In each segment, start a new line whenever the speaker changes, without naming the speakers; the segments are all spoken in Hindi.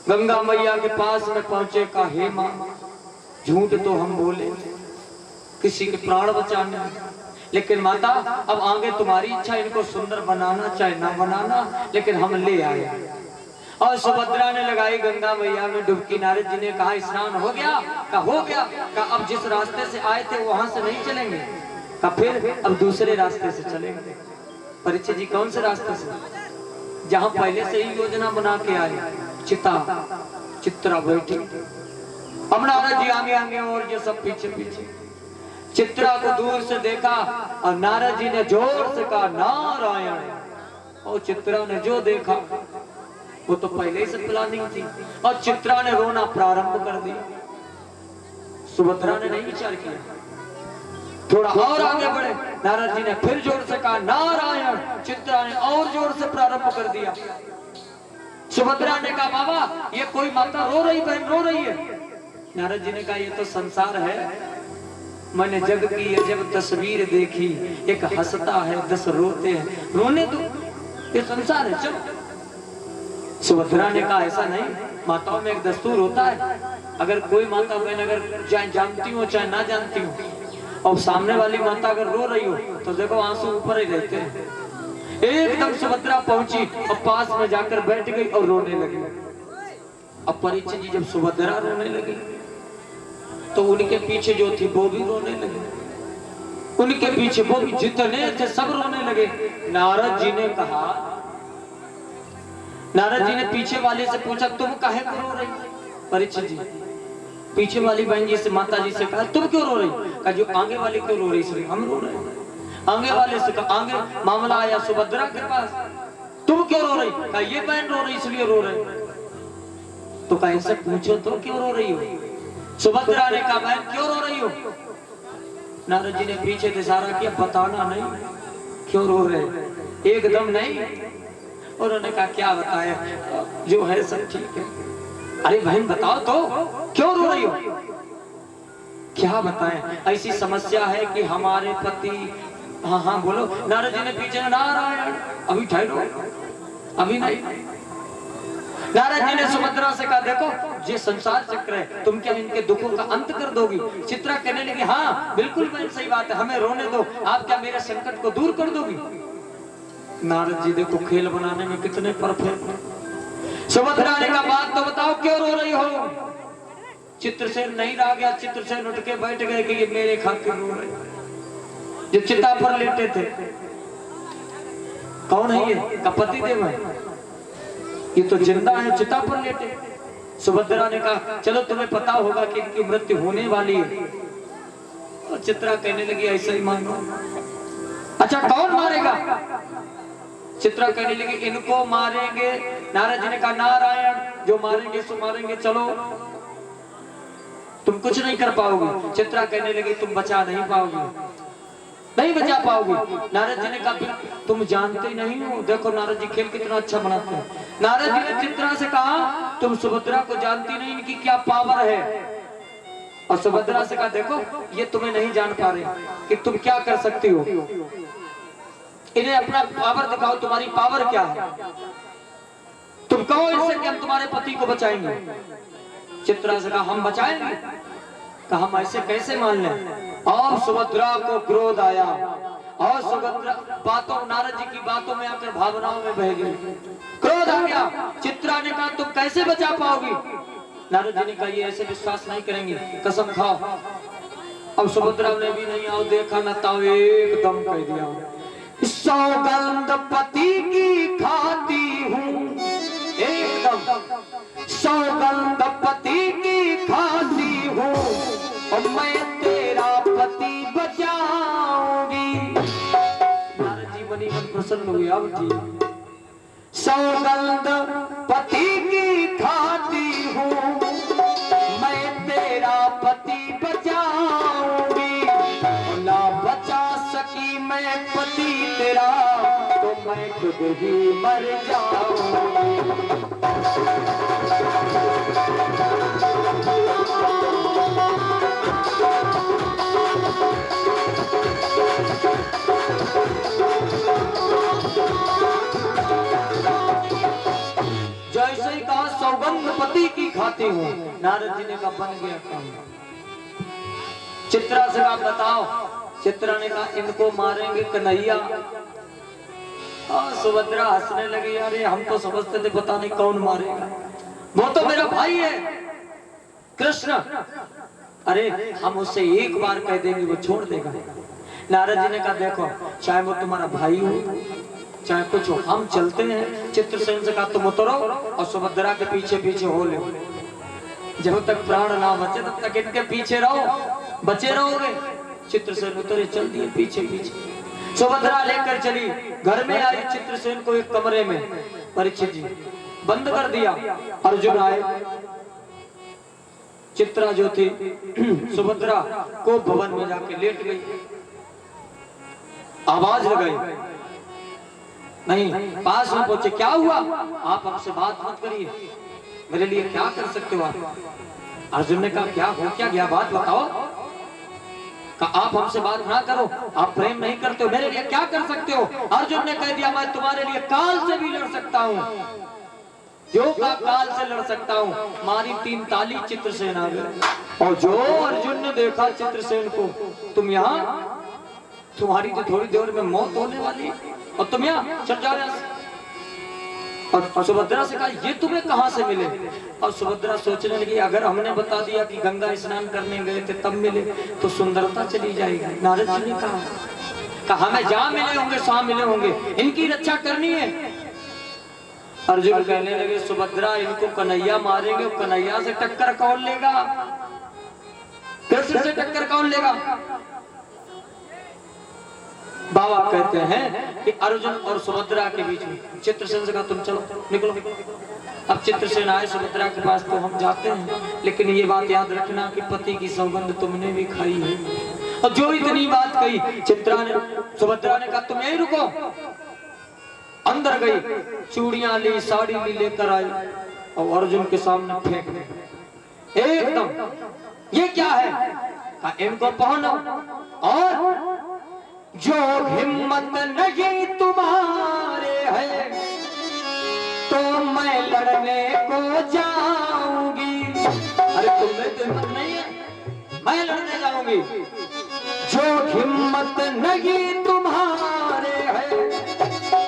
गंगा मैया के पास में पहुंचे, का हे मां, झूठ तो हम बोले किसी के प्राण बचाने, लेकिन माता अब आगे तुम्हारी इच्छा, इनको सुंदर बनाना चाहे ना बनाना, लेकिन हम ले आए। और सुभद्रा ने लगाई गंगा मैया में डुबकी। नारद जी ने कहा स्नान हो गया? का हो गया। का अब जिस रास्ते से आए थे वहां से नहीं चलेंगे? का फिर अब दूसरे रास्ते से चलेंगे। परीक्षित जी कौन से रास्ते से? जहां पहले से ही योजना बना के आए। चित्रा बैठी, अब नारद जी आगे आगे और ये सब पीछे पीछे। चित्रा को दूर से देखा और नारद जी ने जोर से कहा नारायण। और चित्रा ने जो देखा वो तो पहले से प्लानिंग थी, और चित्रा ने रोना प्रारंभ कर दिया। सुभद्रा ने नहीं विचार किया, थोड़ा और आगे बढ़े। नारद जी ने फिर जोर से कहा नारायण। चित्रा ने और जोर से प्रारंभ कर दिया। सुभद्रा ने कहा बाबा ये कोई माता रो रही, बहन रो रही है। नारद जी ने कहा ये तो संसार है, मैंने जग की ये जब तस्वीर देखी, एक हंसता है 10 रोते हैं, रोने दो, ये संसार है, चलो। सुभद्रा ने कहा ऐसा नहीं, माताओं में एक दस्तूर होता है, अगर कोई माता बहन अगर चाहे जानती हो चाहे ना जानती हो, और सामने वाली माता अगर रो रही हो तो देखो आंसू ऊपर ही रहते हैं। एकदम सुभद्रा पहुंची और पास में जाकर बैठ गई और रोने लगी। अब परीक्षित जी जब सुभद्रा रोने लगी तो उनके पीछे जो थी वो भी रोने लगे, उनके पीछे वो भी जितने थे सब रोने लगे। नारद जी ने कहा, नारद जी ने पीछे वाले से पूछा तुम काहे को रो रही? परीक्षित जी पीछे वाली बहन जी से, माता जी से कहा तुम क्यों रो रही? कहा जो आगे वाली क्यों रो रही, इसलिए हम रो रहे हैं। आगे वाले से कहा आगे मामला आया सुभद्रा के पास, तुम क्यों रो रही? कहा ये बहन रो रही इसलिए रो रहे। तो कहा ऐसे पूछो तो क्यों रो रही हो? सुभद्रा ने कहा बहन क्यों रो रही हो? नारद जी ने पीछे से इशारा किया, बताना नहीं क्यों रो रहे, एकदम नहीं। और उन्होंने कहा क्या बताए, जो है सब ठीक है। अरे बहन बताओ तो क्यों रो रही हो? क्या बताएं, ऐसी समस्या है कि हमारे पति। हाँ हाँ बोलो। नारद जी ने पीछे नारायण, अभी ठहरो, अभी नहीं। नारद जी ने सुभद्रा से कहा देखो ये संसार चक्र है, तुम क्या इनके दुखों का अंत कर दोगी? चित्रा कहने लगी हाँ बिल्कुल बहन सही बात है, हमें रोने दो, आप क्या मेरे संकट को दूर कर दोगी? नारद जी देखो खेल बनाने में कितने परफेक्ट। सुभद्रा ने कहा बात तो बताओ क्यों रो रही हो? चित्रसेन नहीं रह गया, चित्रसेन उठ के बैठ गए कि ये मेरे खातिर रो रहे। जो चिता पर लेटे थे, कौन है ये? का पति देव है, ये तो जिंदा है, चिता पर लेटे। सुभद्रा ने कहा चलो तुम्हें पता होगा कि इनकी मृत्यु होने वाली है। और चित्रा कहने लगी ऐसा ही मानो। अच्छा कौन मारेगा? चित्रा कहने लगी इनको मारेंगे। नारद जी ने कहा नारायण, जो मारेंगे सो मारेंगे, चलो तुम कुछ नहीं कर पाओगे। चित्रा कहने लगी तुम बचा नहीं पाओगे, नहीं बचा पाओगे। नारद जी ने कहा तुम जानते ही नहीं हो, देखो नारद जी खेल कितना अच्छा बनाते हैं। नारद जी ने चित्रा से कहा तुम सुभद्रा को जानती नहीं, इनकी क्या पावर है। और सुभद्रा से कहा देखो ये तुम्हें नहीं जान पा रहे कि तुम क्या कर सकती हो, इन्हें अपना पावर दिखाओ, तुम्हारी पावर क्या है, तुम कहो इससे कि हम तुम्हारे पति को बचाएंगे। चित्रा से कहा हम बचाएंगे? कहा हम ऐसे कैसे मान लें? और सुभद्रा को क्रोध आया और सुभद्रा बातों, नारद जी की बातों में आकर भावनाओं में बह गई, क्रोध आ गया। चित्रा ने कहा तुम कैसे बचा पाओगी? नारद जी ने कहा ये ऐसे विश्वास नहीं करेंगे, कसम खाओ। अब सुभद्रा ने भी नहीं आओ देखा न ताओ, एकदम कह दिया सौगंध पति की खाती हूँ, एकदम सौगंध पति की खाती हूँ, और मैं तेरा पति बचाऊंगी। नारद जी बनी मन प्रसन्न हुए। अब ठीक सौगंध पति की खाती हूँ, मैं तेरा पति बचाऊंगी, ना बचा सकी मैं पति तेरा, तो मैं खुद ही मर जाऊंगी। जैसे ही कहा सौगंध पति की खाती हूँ। नारद जी ने कहा बन गया काम। चित्रा से कहा बताओ। चित्रा ने कहा इनको मारेंगे कन्हैया। सुभद्रा हंसने लगी, अरे हम तो समझते थे पता नहीं कौन मारेगा, वो तो मेरा भाई है कृष्ण। अरे हम उससे एक बार कह देंगे वो छोड़ देगा। नारद जी ने कहा देखो चाहे वो तुम्हारा भाई हो चाहे कुछ हो, हम चलते हैं। चित्रसेन से कहा तुम उतरो और सुभद्रा के पीछे पीछे हो ले, जब तक प्राण ना बचे तब तक इनके पीछे रहो, बचे रहोगे। चित्रसेन उतरे, चल दिए पीछे पीछे। सुभद्रा लेकर चली, घर में आई। चित्रसेन को एक कमरे में परीक्षित जी बंद कर दिया। अर्जुन आए, चित्रा जो थी सुभद्रा को भवन में जाके लेट गई। आवाज लगाई, नहीं पास में पहुंचे, क्या हुआ? आप हमसे बात मत करिए, मेरे लिए क्या कर सकते हो आप? अर्जुन ने कहा क्या हो क्या गया, बात बताओ। कहा आप हमसे बात ना करो, आप प्रेम नहीं करते हो, मेरे लिए क्या कर सकते हो? अर्जुन ने कह दिया मैं तुम्हारे लिए काल से भी लड़ सकता हूँ, जो का काल से लड़ सकता हूँ। मारी 3 ताली, चित्रसेन आ गए। और जो अर्जुन ने देखा चित्रसेन को, तुम यहाँ, तुम्हारी तो थोड़ी देर में मौत होने वाली और तुम यहाँ चढ़ जाओ यहाँ से। और सुभद्रा से कहा ये तुम्हें कहाँ से मिले? और सुभद्रा सोचने लगी अगर हमने बता दिया कि गंगा स्नान करने गए थे तब मिले तो सुंदरता चली जाएगी। नारद जी ने कहा हमें जहाँ मिले होंगे वहाँ मिले होंगे, इनकी रक्षा करनी है। अर्जुन कहने लगे सुभद्रा इनको कन्हैया मारेंगे, कन्हैया से टक्कर कौन लेगा? कृष्ण से टक्कर कौन लेगा? बाबा कहते हैं कि अर्जुन और सुभद्रा के बीच में चित्रसेन से कहा तुम चलो निकलो। अब चित्रसेन आए सुभद्रा के पास तो हम जाते हैं, लेकिन ये बात याद रखना कि पति की सौगंध तुमने भी खाई है। और जो इतनी बात कही चित्रा ने, सुभद्रा ने कहा तुम यहीं रुको। अंदर गई, चूड़ियां ली, साड़ी ली, लेकर आई और अर्जुन के सामने फेंक दी एकदम। ये क्या है? कहा इनको पहनो, और जो हिम्मत नहीं तुम्हारे है तो मैं लड़ने को जाऊंगी। अरे तुम्हें तो हिम्मत नहीं है, मैं लड़ने जाऊंगी। जो हिम्मत नहीं तुम्हारे है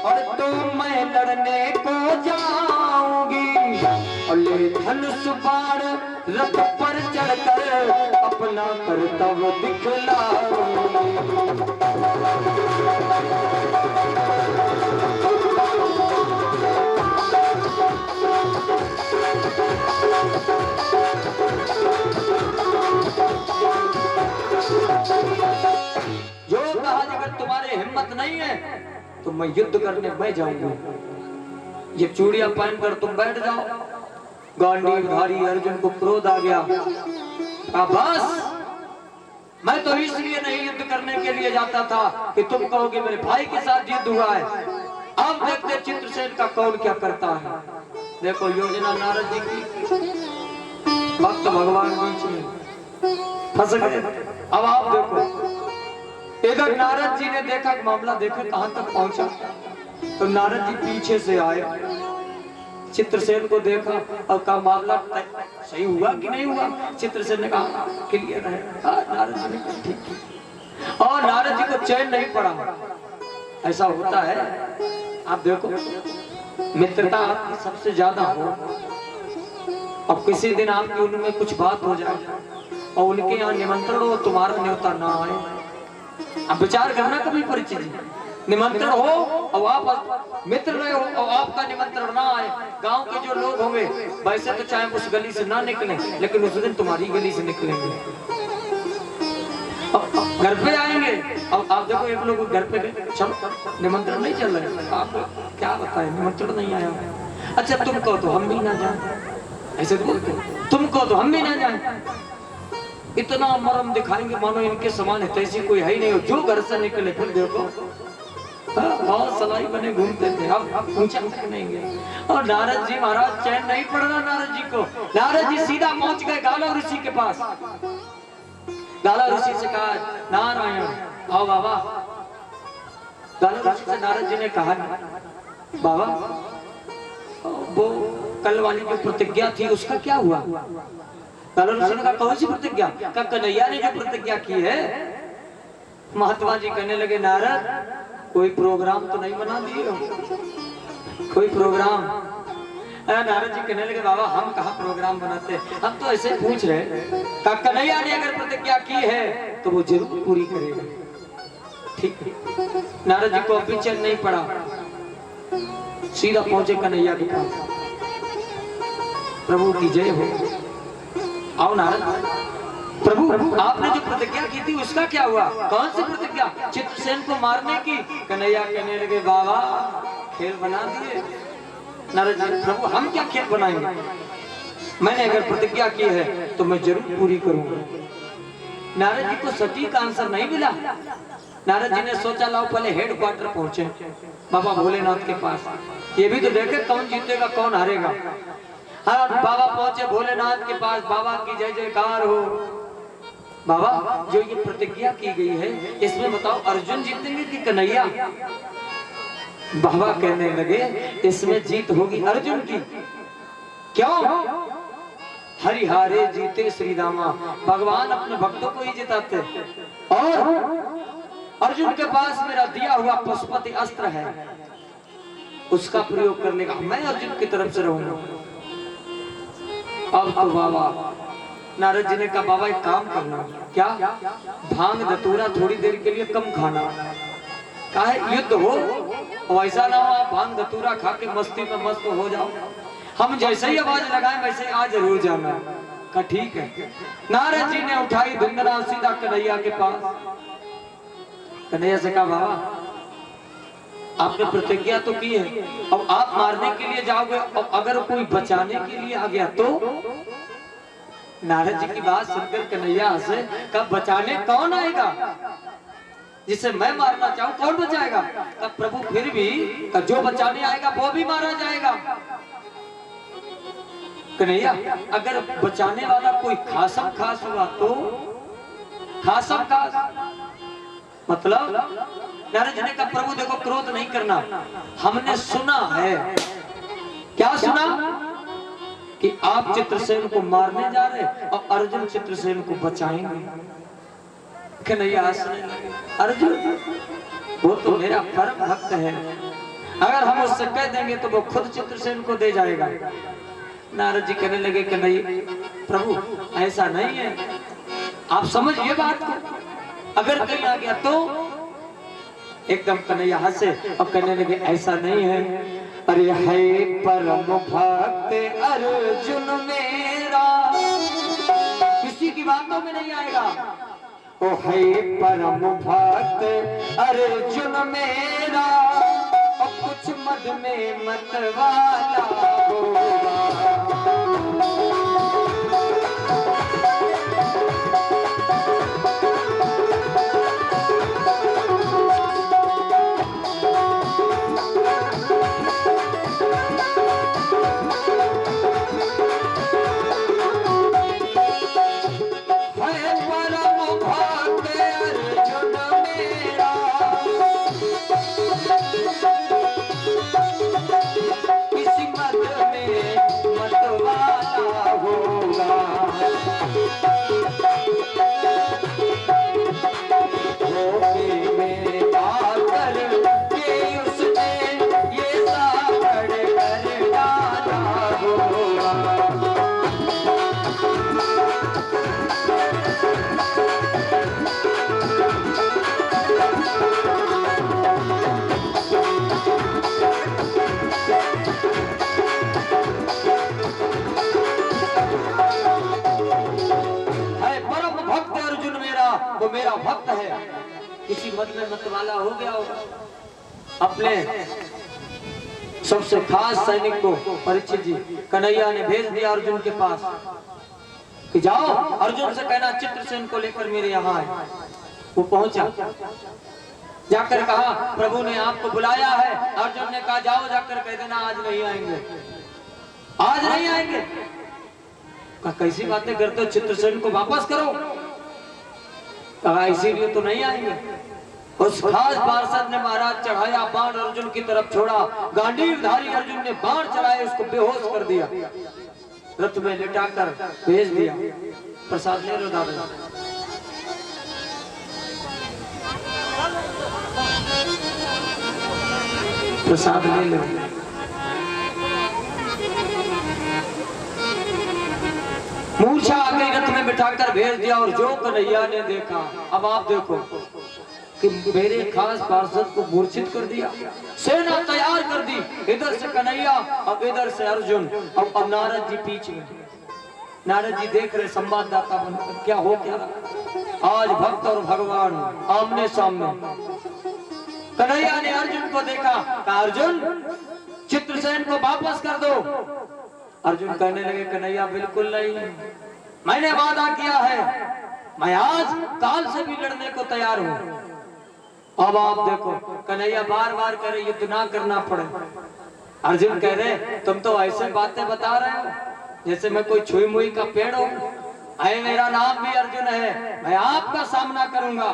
और तो मैं लड़ने को जाऊंगी। और ले धनुष बाण रथ पर चढ़कर अपना कर्तव्य दिखलाऊंगी। जो कहा अगर तुम्हारे हिम्मत नहीं है तो मैं युद्ध करने मैं जाऊंगा। ये चूड़ियां पहनकर तुम बैठ जाओ। गांडीवधारी अर्जुन को क्रोध आ गया। बस मैं तो इसलिए नहीं युद्ध करने के लिए जाता था कि तुम कहोगे मेरे भाई के साथ युद्ध हुआ है। अब देखते चित्रसेन का कौन क्या करता है। देखो योजना नारद जी की, भक्त भगवान बीच में फंस गए। अब आप देखो इधर नारद जी ने देखा मामला, देखो कहां तक पहुंचा। तो नारद जी पीछे से आए, चित्रसेन को देखा और कहा मामला सही हुआ कि नहीं हुआ? चित्रसेन ने कहा क्लियर है। नारद जी ने कहा ठीक। और नारद जी को चैन नहीं पड़ा। ऐसा होता है, आप देखो मित्रता आपकी सबसे ज्यादा हो, अब किसी दिन आपकी उनमें कुछ बात हो जाए और उनके यहाँ निमंत्रण हो, तुम्हारा न्योता ना आए। अब विचार करना कभी परिचित जी, निमंत्रण हो और आप मित्र रहे हो और आपका निमंत्रण ना आए। गांव के जो लोग होंगे वैसे तो चाहे उस गली से ना निकले, लेकिन उस दिन तुम्हारी गली से निकलेंगे, घर पे आएंगे। अब आप देखो एक लोग घर पे गए, चलो निमंत्रण नहीं चल रहे, आपको क्या बताए निमंत्रण नहीं आया। अच्छा तुम कहो तो हम भी ना जाए, ऐसे बोलते तुम कहो तो हम भी ना जाए। इतना मरम दिखाएंगे मानो इनके समान है तैसी कोई है ही नहीं हो। जो घर से निकले फिर देखो बहुत सलाई बने घूमते थे, अब ऊंचा तक नहीं गए। और नारद जी महाराज चैन नहीं पड़ रहा नारद जी को। नारद जी सीधा पहुंच गए गाला ऋषि के पास। गाला ऋषि से कहा नारायण आओ बाबा। गाला ऋषि से नारद जी ने कहा बाबा वो कल वाली जो प्रतिज्ञा थी उसका क्या हुआ? कल ऋषि ने कहा कौन सी प्रतिज्ञा? कहा कन्हैया ने जो प्रतिज्ञा की है। महात्मा जी कहने लगे नारद कोई प्रोग्राम तो नहीं बना दिए हो? कोई प्रोग्राम? नारद जी कहने लगे बाबा हम कहाँ प्रोग्राम बनाते, हम तो ऐसे पूछ रहे। कहा कन्हैया ने अगर प्रतिज्ञा की है तो वो जरूर पूरी करेगा। ठीक है। नारद जी को अभी चैन नहीं पड़ा, सीधा पहुंचे कन्हैया के पास। प्रभु की जय हो। आओ नारद। प्रभु आपने जो प्रतिज्ञा की थी उसका क्या हुआ? कौन सी प्रतिज्ञा? चित्रसेन को मारने की। कन्हैया कहने लगे बाबा खेल बना दिए। नारद जी प्रभु हम क्या खेल बनाएंगे? मैंने अगर प्रतिज्ञा की है तो मैं जरूर पूरी करूंगा। नारद जी को सटीक आंसर नहीं मिला। नारद जी ने सोचा लाओ पहले हेडक्वार्टर पहुंचे बाबा भोलेनाथ के पास, ये भी तो देखे कौन जीतेगा कौन हारेगा। हाँ बाबा पहुंचे भोलेनाथ के पास। बाबा की जय जयकार हो। बाबा जो ये प्रतिज्ञा की गई है इसमें बताओ अर्जुन जीतेंगे कि कन्हैया? बाबा कहने लगे इसमें जीत होगी अर्जुन की। क्यों? हरिहारे जीते श्री रामा। भगवान अपने भक्तों को ही जिताते। और अर्जुन के पास मेरा दिया हुआ पशुपति अस्त्र है, उसका प्रयोग कर लेगा। मैं अर्जुन की तरफ से रहूंगा। अब तो बाबा नारद जी ने कहा बाबा एक काम करना। क्या? भांग धतूरा थोड़ी देर के लिए कम खाना। कहा है युद्ध हो और ऐसा ना हो आप भांग धतूरा खा के मस्ती में मस्त हो जाओ। हम जैसे ही आवाज लगाए वैसे ही आ जरूर जाना। कहा ठीक है। नारद जी ने उठाई धुंधला सीधा कन्हैया के पास। कन्हैया से कहा बाबा आपने प्रतिज्ञा तो की है, अब आप मारने के लिए जाओगे और अगर कोई बचाने के लिए आ गया तो? नारद जी की बात सुनकर कन्हैया हंसे। कब बचाने कौन आएगा? जिसे मैं मारना चाहूं कौन बचाएगा? कब प्रभु फिर भी जो बचाने आएगा वो भी मारा जाएगा। कन्हैया अगर बचाने वाला कोई खासम खास हुआ तो? खासम खास मतलब? नारद जी ने कहा प्रभु देखो क्रोध नहीं करना। हमने सुना है। क्या सुना? कि आप चित्रसेन को मारने जा रहे और अर्जुन चित्रसेन को बचाएंगे। कन्हैया हंसने लगे। अर्जुन वो तो मेरा परम भक्त है, अगर हम उससे कह देंगे तो वो खुद चित्रसेन को दे जाएगा। नारद जी कहने लगे कन्हैया प्रभु ऐसा नहीं है, आप समझिए बात को। अगर कहीं आ गया तो? एकदम कन्हैया हंसे और कहने लगे ऐसा नहीं है। अरे है परम भक्त अर्जुन मेरा, किसी की बातों में नहीं आएगा। ओ है परम भक्त अर्जुन मेरा, और कुछ मद में मत वाला होगा। वो मेरा भक्त है। किसी मत में मतवाला हो गया होगा। अपने सबसे खास सैनिक को परीक्षित जी कन्हैया ने भेज दिया अर्जुन के पास कि जाओ अर्जुन से कहना चित्रसेन को लेकर मेरे यहाँ आए। वो पहुंचा, जाकर कहा प्रभु ने आपको बुलाया है। अर्जुन ने कहा जाओ जाकर कह देना आज नहीं आएंगे। आज नहीं आएंगे? कहा कैसी बातें करते हो, चित्रसेन को वापस करो। कहा इसीलिए तो नहीं आएंगे। उस खास पार्षद ने महाराज चढ़ाया बाण, अर्जुन की तरफ छोड़ा, गांडीवधारी अर्जुन ने बाण चलाए, उसको बेहोश कर दिया, रथ में लिटाकर भेज दिया। प्रसाद ले लो दादा। प्रसाद ले लो। मूर्छा आ गई, रथ में बिठाकर भेज दिया। और जो कन्हैया ने देखा, अब आप देखो कि मेरे खास पार्षद को मूर्छित कर दिया, सेना तैयार कर दी, इधर से कन्हैया और इधर से अर्जुन, अब नारद जी बीच में। नारद जी देख रहे संवाददाता बनकर, क्या हो क्या रहा? आज भक्त और भगवान आमने सामने। कन्हैया ने अर्जुन को देखा, कहा अर्जुन चित्रसेन को वापस कर दो। अर्जुन कहने लगे कन्हैया बिल्कुल नहीं, मैंने वादा किया है, मैं आज काल से भी लड़ने को तैयार हूं। अब आप देखो कन्हैया बार बार कह रहे युद्ध ना करना पड़े। अर्जुन कह रहे तुम तो ऐसे बातें बता रहे हो जैसे मैं कोई छुई मुई का पेड़ हूं। अरे मेरा नाम भी अर्जुन है, मैं आपका सामना करूंगा।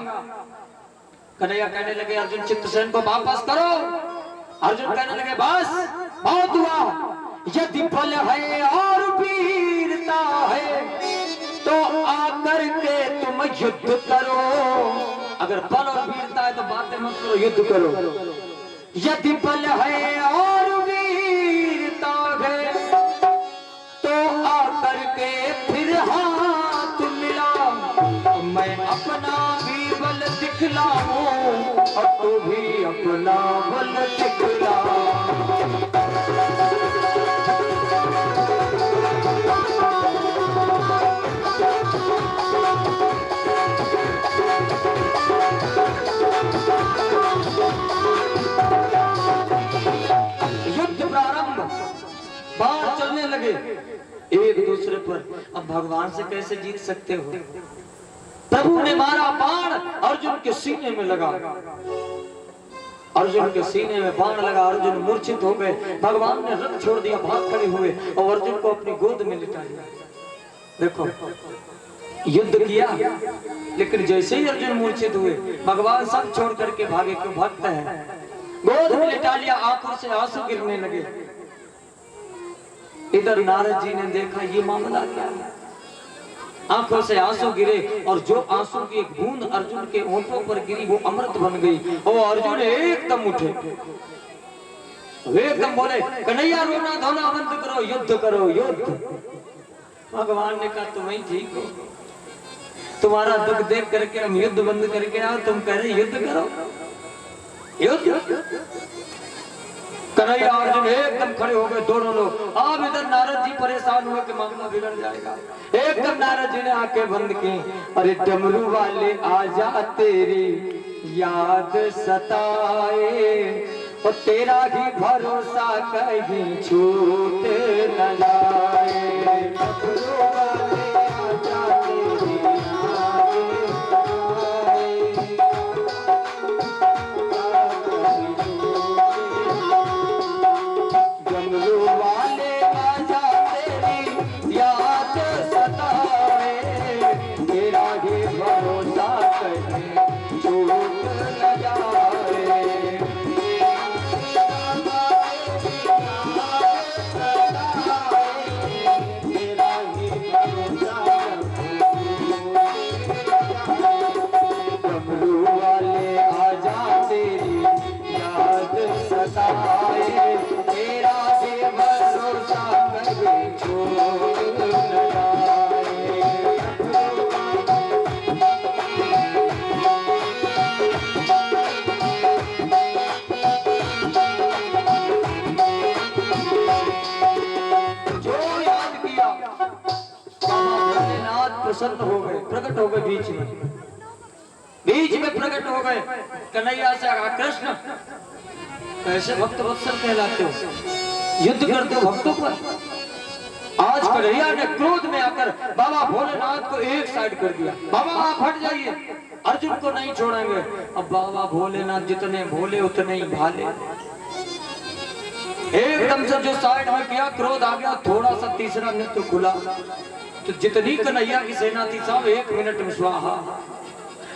कन्हैया कहने लगे अर्जुन चित्रसेन को वापस करो। अर्जुन कहने लगे बस बहुत हुआ, यदि बल है और वीरता है तो आकर के तुम युद्ध करो। अगर बल और वीरता है तो बातें मत करो, युद्ध करो। यदि बल है और वीरता है तो आकर के फिर हाथ मिला, मैं अपना भी बल दिखलाऊं और तू भी अपना बल दिखला। युद्ध प्रारंभ, बाण चलने लगे एक दूसरे पर। अब भगवान से कैसे जीत सकते हो? प्रभु ने मारा बाण, अर्जुन के सीने में लगा। अर्जुन के सीने में बाण लगा, अर्जुन मूर्छित हो गए। भगवान ने रथ छोड़ दिया, भाग खड़े हुए और अर्जुन को अपनी गोद में लिटा लिया। देखो युद्ध किया, लेकिन जैसे ही अर्जुन मूर्छित हुए भगवान सब छोड़ करके भागे, क्यों भक्त है। गोद में लिटा लिया, आंखों से आंसू गिरने लगे। इधर नारद जी ने देखा ये मामला क्या है, आंखों से आंसू गिरे और जो आंसू की एक बूंद अर्जुन के होंठों पर गिरी वो अमृत बन गई। और अर्जुन एकदम उठे, एकदम बोले कन्हैया रोना धोना बंद करो, युद्ध करो युद्ध। भगवान ने कहा तुम ही ठीक हो, तुम्हारा दुख देख करके हम युद्ध बंद करके आओ, तुम कह रहे युद्ध करो युद्ध। कन्हैया अर्जुन एकदम खड़े हो गए दोनों लोग। अब इधर नारद जी परेशान हुए कि मामला बिगड़ जाएगा। एकदम नारद जी ने आंखें बंद की, अरे डमरू वाले आजा तेरी याद सताए, और तेरा ही भरोसा कहीं छूट न जाए। डमरू वाले आजा तेरी प्रसन्न हो गए, प्रकट हो गए, बीच में प्रकट हो गए। कन्हैया से कहा कृष्ण कैसे भक्त वत्सल कहलाते हो, युद्ध करते हो भक्तों पर। आज कन्हैया ने क्रोध में आकर बाबा भोलेनाथ को एक साइड कर दिया। बाबा आप हट जाइए, अर्जुन को नहीं छोड़ेंगे। अब बाबा भोलेनाथ जितने भोले उतने ही भाले, एकदम से जो साइड में किया क्रोध आ गया। थोड़ा सा तीसरा नेत्र खुला तो जितनी कन्हैया की सेना थी सब 1 मिनट में स्वाहा।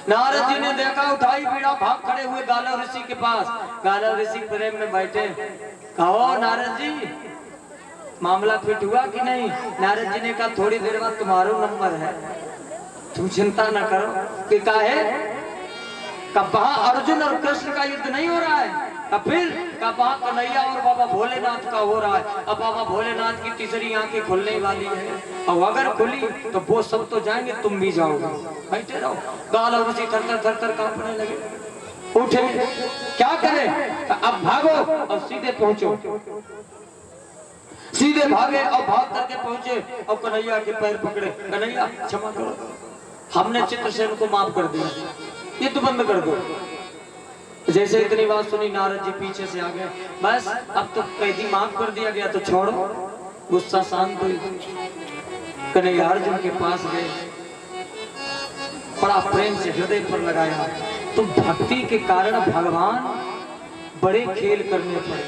नारद जी ने देखा, उठाई बीड़ा, भाग खड़े हुए गालव ऋषि के पास। गालव ऋषि प्रेम में बैठे। कहो नारद जी, मामला फिट हुआ कि नहीं? नारद जी ने कहा, थोड़ी देर बाद तुम्हारा नंबर है, तुम चिंता न करो। कि काहे? कब अर्जुन और कृष्ण का युद्ध नहीं हो रहा है? फिर वहाँ कन्हैया और बाबा भोलेनाथ का हो रहा है। अब बाबा भोलेनाथ की तीसरी आंखें खुलने वाली है, और अगर खुली तो वो सब तो जाएंगे, तुम भी जाओगे। बैठे रहो। गालव ऋषि थर थर कांपने लगे। उठे, क्या करें? अब भागो और सीधे पहुंचो। सीधे भागे और भाग करके पहुंचे और कन्हैया के पैर पकड़े। कन्हैया क्षमा करो, हमने चित्रसेन को माफ कर दिया, ये तो बंद कर दो। जैसे इतनी बात सुनी, नारद जी पीछे से आ गए। बस अब तो कैदी माफ कर दिया गया तो छोड़ो, गुस्सा शांत हुई। कन्हैया अर्जुन के पास गए, बड़ा प्रेम से हृदय पर लगाया। तो भक्ति के कारण भगवान बड़े खेल करने पड़े।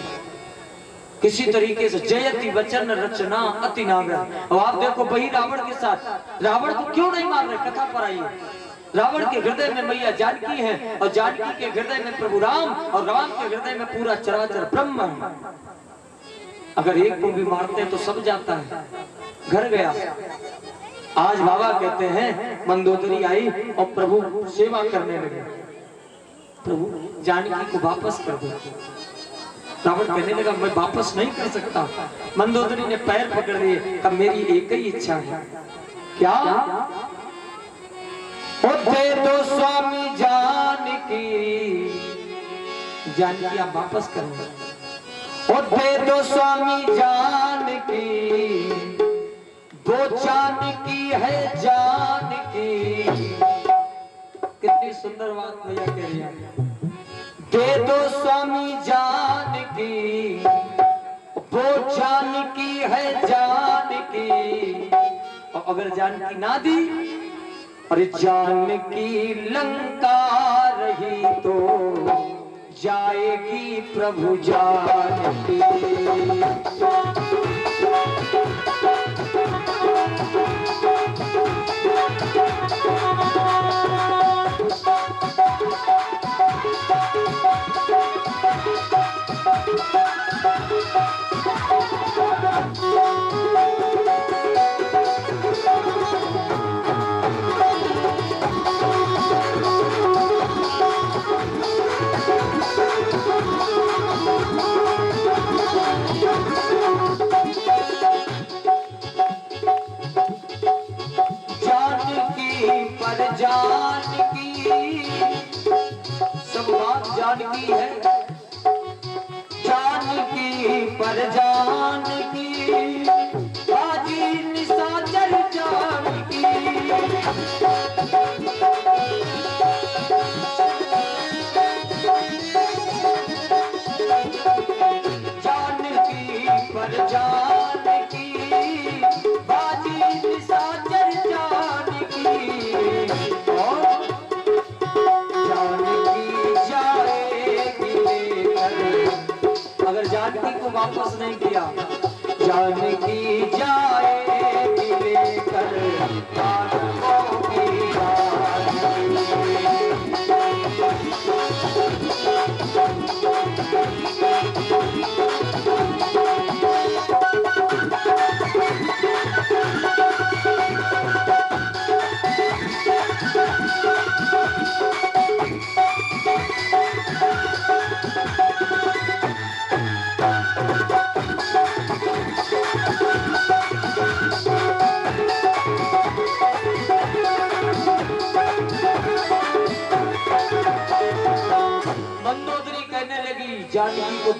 किसी तरीके से जयति वचन रचना अति नागर। अब आप देखो, वही रावण के साथ, रावण को क्यों नहीं मार रहे? कथा पर आइए। रावण के हृदय में मैया जानकी है, और जानकी के हृदय में प्रभु राम, और राम के हृदय में पूरा चराचर ब्रह्म है। अगर एक को भी मारते तो सब जाता है। घर गया। आज बाबा कहते हैं, मंदोदरी आई और प्रभु सेवा करने लगे। प्रभु जानकी को वापस कर दो। रावण कहने लगा, मैं वापस नहीं कर सकता। मंदोदरी ने पैर पकड़ लिए, कब मेरी एक ही इच्छा है। क्या? दे दो स्वामी जानकी, जानकी आप वापस करो। दे दो स्वामी जानकी, दो जानकी है जानकी। कितनी सुंदर बात भैया कह रही है। दे दो स्वामी जानकी, वो जानकी है जानकी। और अगर जानकी ना दी, अरे जानकी लंका रही तो जाएगी प्रभु जानकी। जानकी सब बात जानकी है। जानकी पर जानकी, बाजी निशाचर जानकी। जानकी पर जानकी, बाजी निशाचर जानकी। अगर जानकी को वापस नहीं किया, जानकी जाएगी लेकर कानों की मंदोदरी कहने लगी, जानकी को